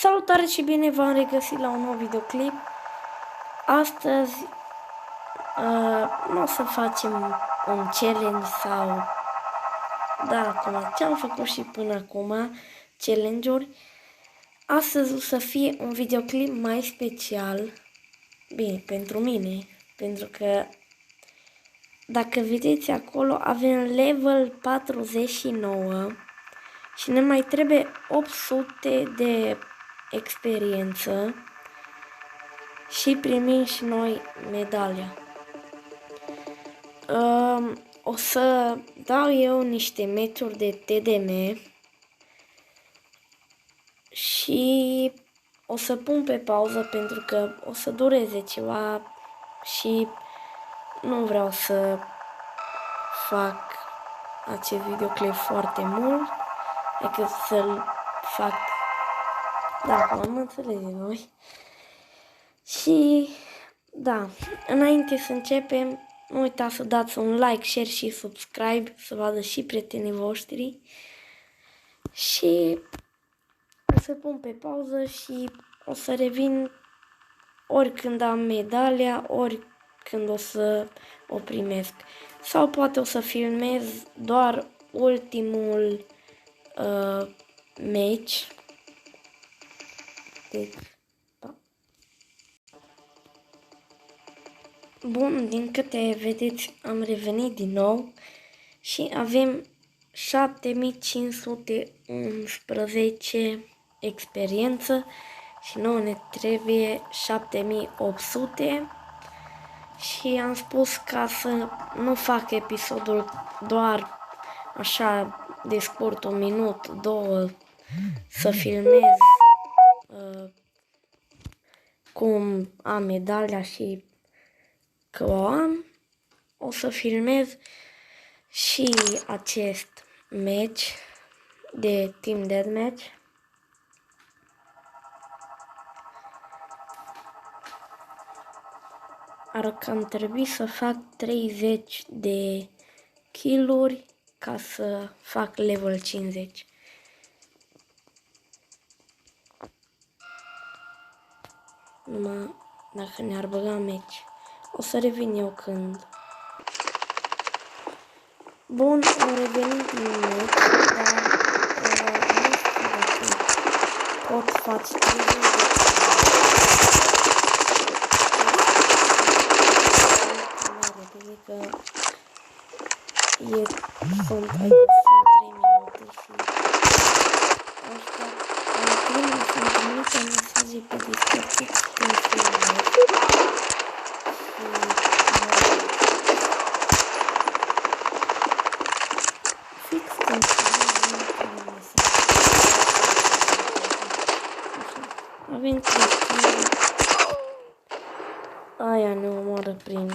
Salutare și bine v-am regăsit la un nou videoclip. Astăzi nu o să facem un challenge sau cum ce am făcut și până acum, challenge-uri. Astăzi o să fie un videoclip mai special, bine, pentru mine, pentru că dacă vedeți acolo avem level 49 și ne mai trebuie 800 de experiență și primim și noi medalia. O să dau eu niște meciuri de TDM și o să pun pe pauză pentru că o să dureze ceva și nu vreau să fac acest videoclip foarte mult, decât să-l fac, dacă am înțeles noi. Și da, înainte să începem, nu uitați să dați un like, share și subscribe, să vadă și prietenii voștri. Și o să pun pe pauză și o să revin ori când am medalia, ori când o să o primesc. Sau poate o să filmez doar ultimul match. Deci, da. Bun, din câte vedeți, am revenit din nou și avem 7511 experiență și nouă ne trebuie 7800 și am spus ca să nu fac episodul doar așa de scurt, un minut, două, să filmez cum am medalia și că o am, o să filmez și acest match de Team Deathmatch. Ar cam trebui să fac 30 de kill-uri ca să fac level 50. Numai dacă ne-ar băga match. O să revin eu când. Bun, am revenit din match, dar nu știu dacă pot face 30 de că sunt 3 minute și asta am primit să-mi trimite mesaje pe Discord când filmez. Fix când filmez avem creștini. Aia ne omoară prin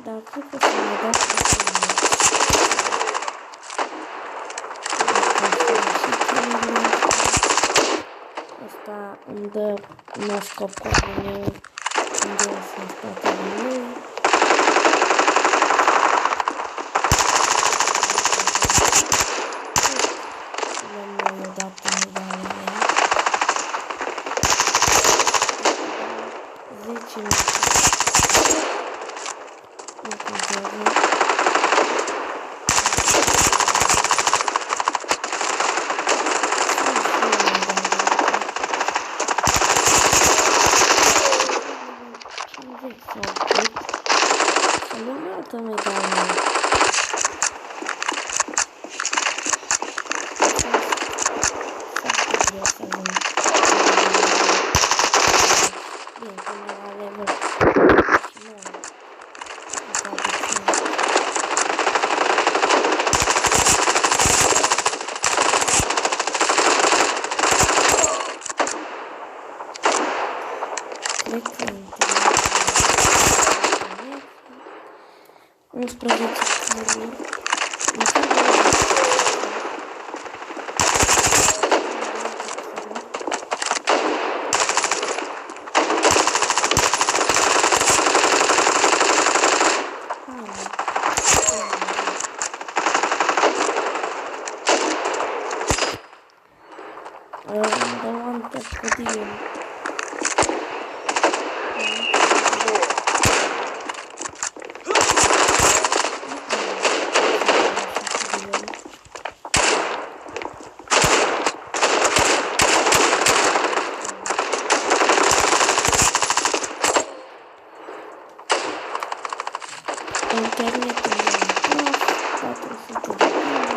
dar cred că să ne dea asta îmi dă noscoporul meu unde o să spatele lui. Le-am dat medalia mea. 10 minute. Nu contează. Altă medalie. Bine, până la level 9. Cred că 11 kiluri. Măcar internetul meu 400 de kiluri,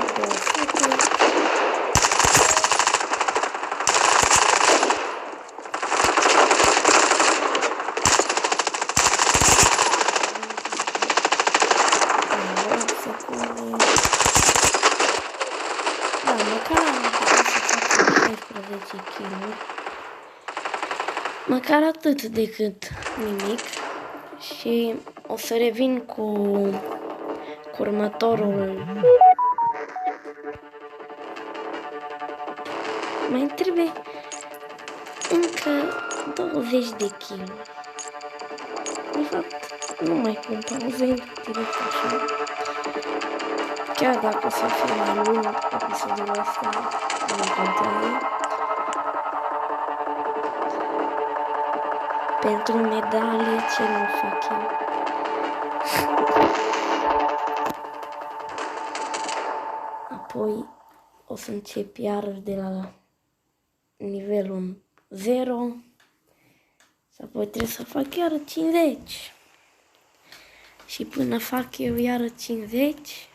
200. Da, măcar am putut să fac 16 kiluri. Măcar atât decât nimic. Și o să revin cu următorul. Mai trebuie încă 20 de kg. De fapt, nu mai pun pauze, direct așa. Chiar dacă o să fie mai lung episodul ăsta, nu contează. Pentru medalie, ce nu fac eu? Apoi o să încep iarăși de la nivelul 0. Și apoi trebuie să fac iară 50. Și până fac eu iară 50,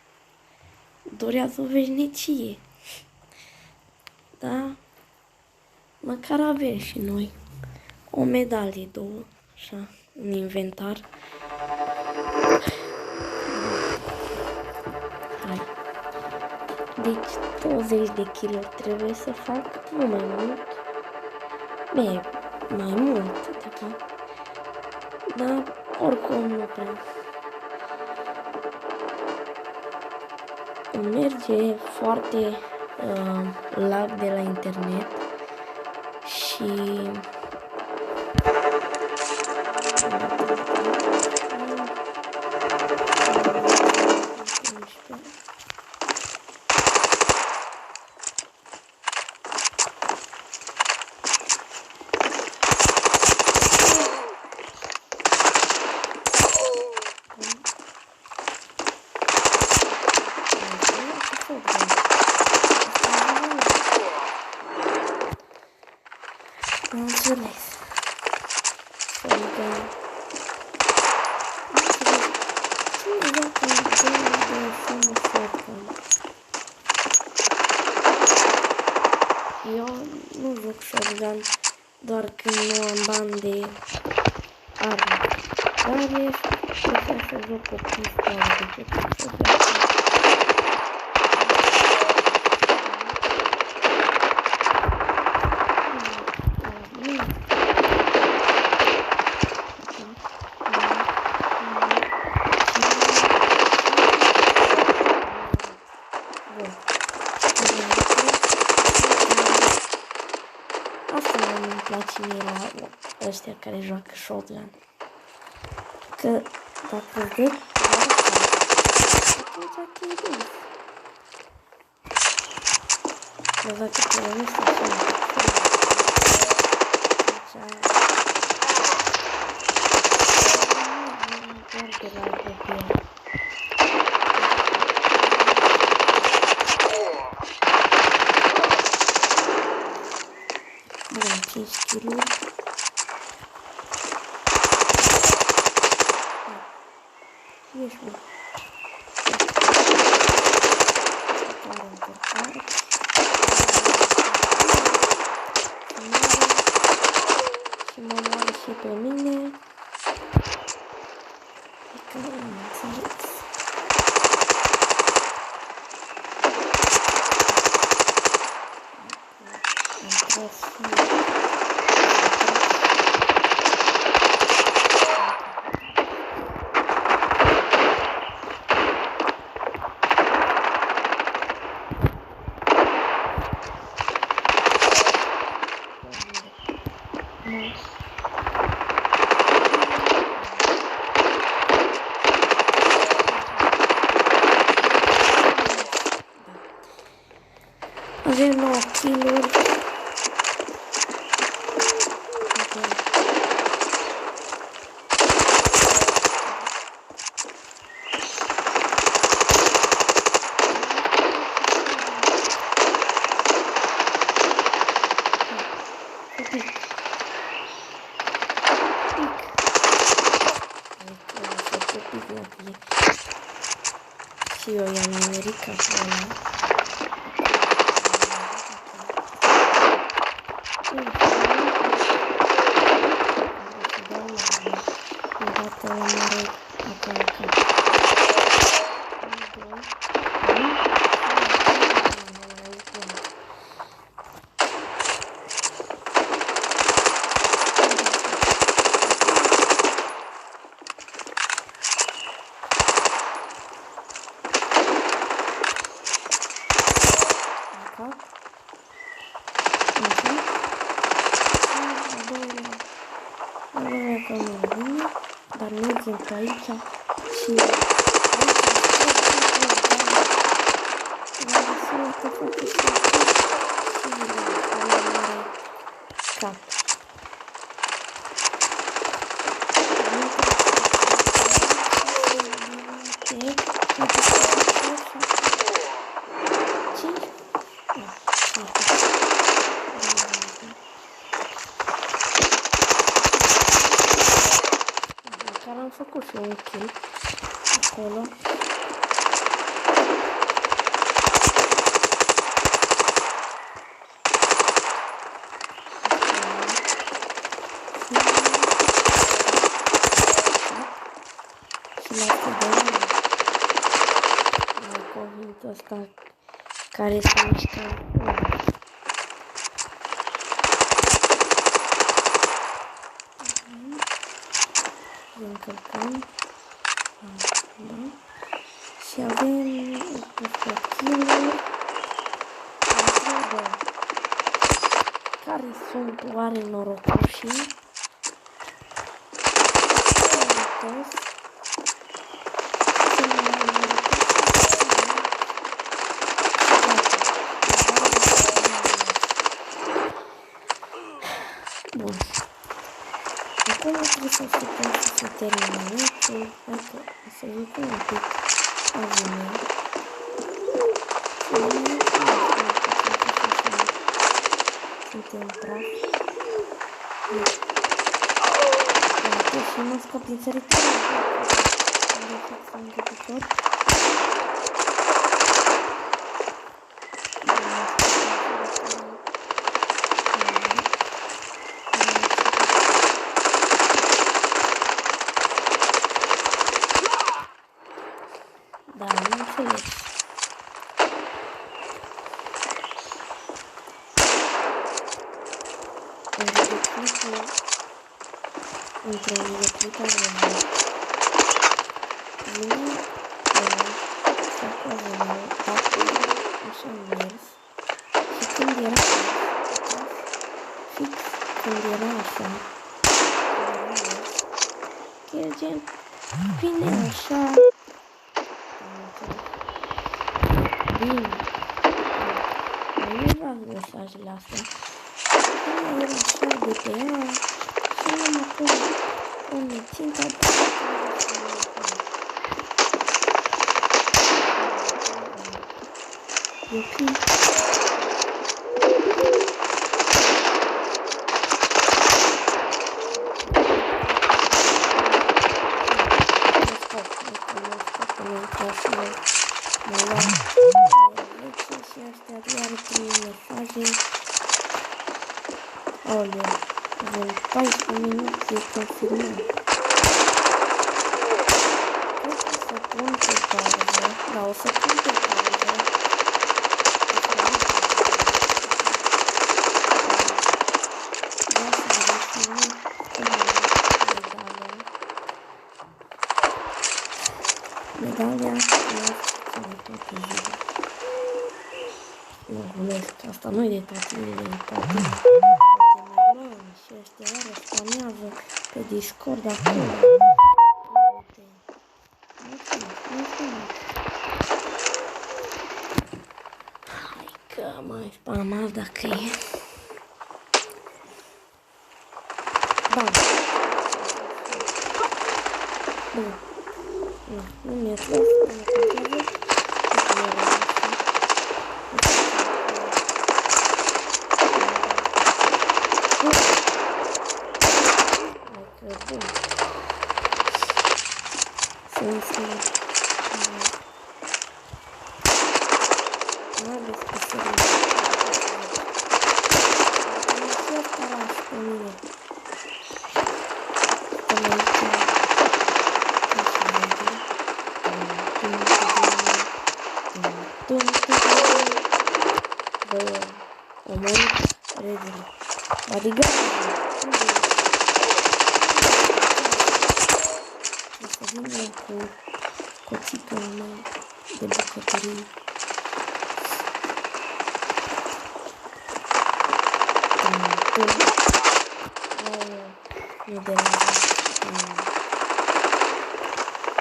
durează o veșnicie. Da? Măcar avem și noi o medalie, două, așa, în inventar. Hai. Deci 20 de kg trebuie să fac, nu mai mult. Bine, mai mult, de fapt. Dar oricum nu prea. Merge foarte lag de la internet și am înțeles. Adică eu nu joc shotgun doar când nu am bani de arme. Dar prefer să joc cu pistoale decât să joc. Place mie la ăștia care joacă shotgun. Că dacă îți dă atunci te-ai dus. Dar dacă te rănești așa, atunci de la apropiere. Bun, 5 kg. Ești bun. Care încărcare. Și mă moare și pe mine. E că nu am înțeles. Avem 9 kill-uri. Și eu i-am nimerit acolo. Odată o mare acolo. Dar mergem pe aici și cap. Am făcut și un kill acolo. Și la cuvântul ăsta care se mișcă. Încărcăm. Da. Și avem peste kill-uri. Care sunt oare norocoșii? Bun. Acum trebuie să așteptăm să se termine meciul. Să jucăm un pic aviune. Suntem praf. Și mă scap din țăritură. Unde fix am de picior. Da, am înțeles. Între videoclipul avem vine, fac avem așa mers și când era fix când era așa chiar gen vine așa bine nu vreau mesajele astea era așa de pe ea și am acum unde ținta e ok. Și astea doar prin mesaje. Oleu, avem 14 minute de confirmare. O să pun pe pauză, da, o să pun pe pauză. Medalia, toate zile. Nu, glumesc, asta nu e de toate zilele, e toate meloni și ăștia iară spamează pe Discord acolo. Hai că mai mai spam dacă e. Bam. Bun. Nu mi-e fost, nu contează. Bun. Să instalăm. Nu aveți că să râd. Nu știu asta las pe mine. Bă, omorât regele. Bodyguard. Să vină cu coțica mea de bucătărie. Nu deranjează.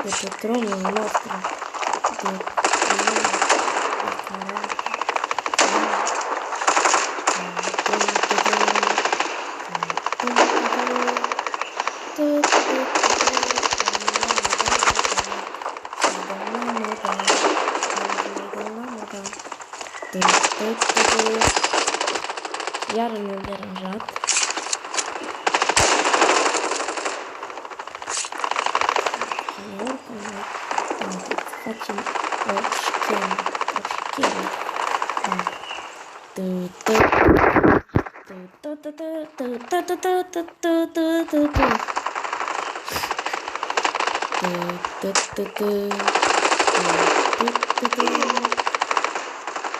De pe tronul nostru. De iar nu-l deranjat. Facem o schemă.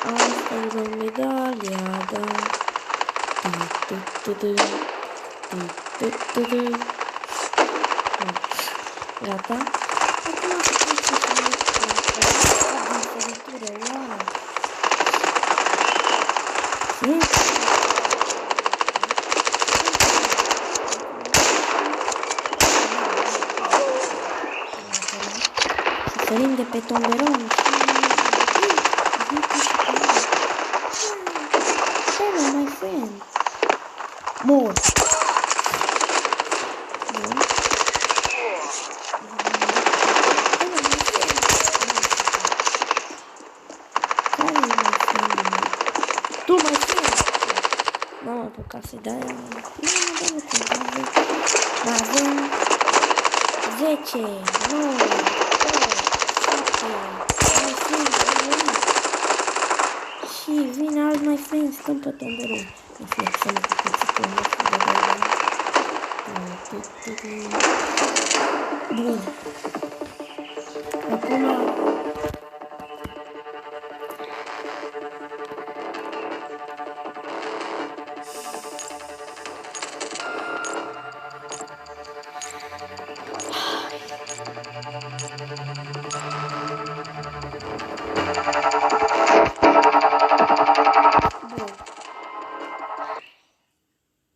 Asta e medalia, da. Gata? Acum să trecem la săritură, wow! Și sărim de pe tomberon. Hello, my friend. Mor. Bun. Care e my friend? Tu, my friend. N-am apucat să-i dai. Nu, avem 10, 9, 8, 7, my friend, și vine alt my friend, stăm pe tomberon. Nu flexăm cu cuțitul nostru de băiat. Bun. Acum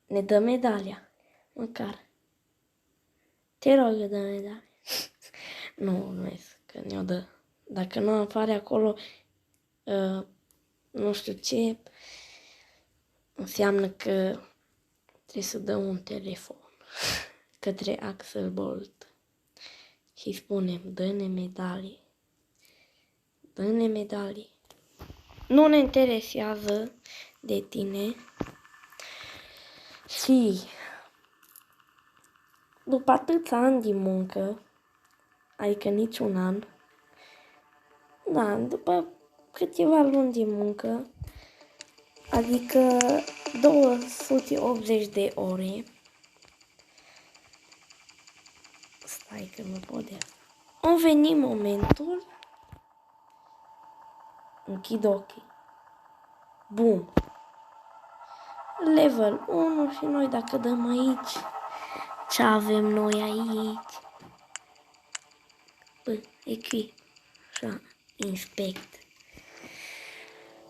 ne dă medalia. Măcar. Te rog, dă medalia. Nu ies că ne-o dă. Dacă nu apare acolo, nu știu ce, înseamnă că trebuie să dăm un telefon către Axel Bolt și spunem, dă-ne medalii. Dă-ne medalii. Nu ne interesează de tine. Și după atâția ani de muncă, adică niciun an, da, după câteva luni de muncă, adică 280 de ore, stai că nu pot de asta, a venit momentul, închid ochii, bum, level 1 și noi dacă dăm aici, ce avem noi aici? Echi, așa, inspect.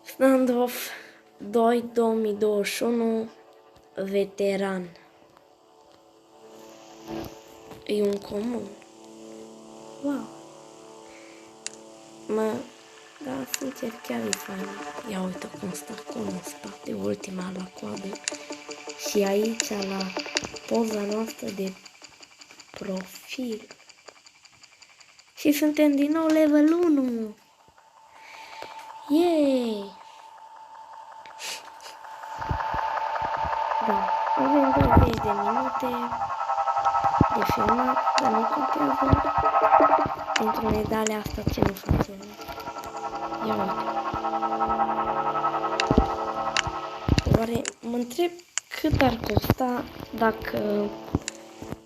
Standoff 2 2021 veteran. E un comun. Wow. Dar sincer chiar e fain. Ia uite cum stă acolo în spate, ultima la coadă. Și aici la poza noastră de profil. Și suntem din nou level 1. Yay! Da, avem 20 de minute de filmat, dar nu contează pentru medalia asta ce nu facem. Ia uite. Oare mă întreb cât ar costa dacă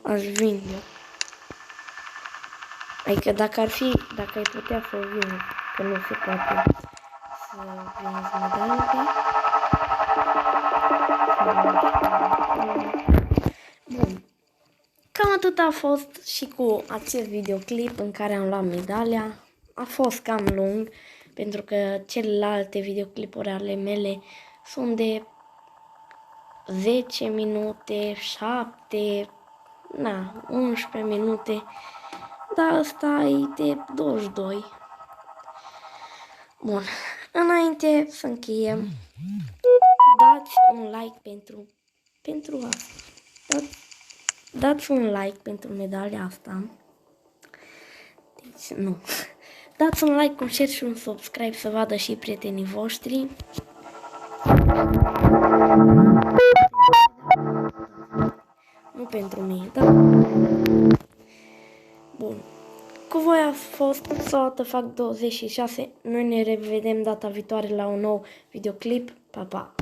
aș vinde. Adică dacă ai putea să vinzi, că nu se poate să vinzi medalii. Bun. Cam atât a fost și cu acest videoclip în care am luat medalia. A fost cam lung, pentru că celelalte videoclipuri ale mele sunt de 10 minute, 7, 11 minute, dar ăsta e de 22. Bun, înainte să încheiem, dați un like pentru asta. Dați un like pentru medalia asta. Deci, nu. Dați un like, un share și un subscribe să vadă și prietenii voștri. Nu pentru mine, da? Bun. Cu voi a fost Soată Fac 26. Noi ne revedem data viitoare la un nou videoclip. Pa, pa!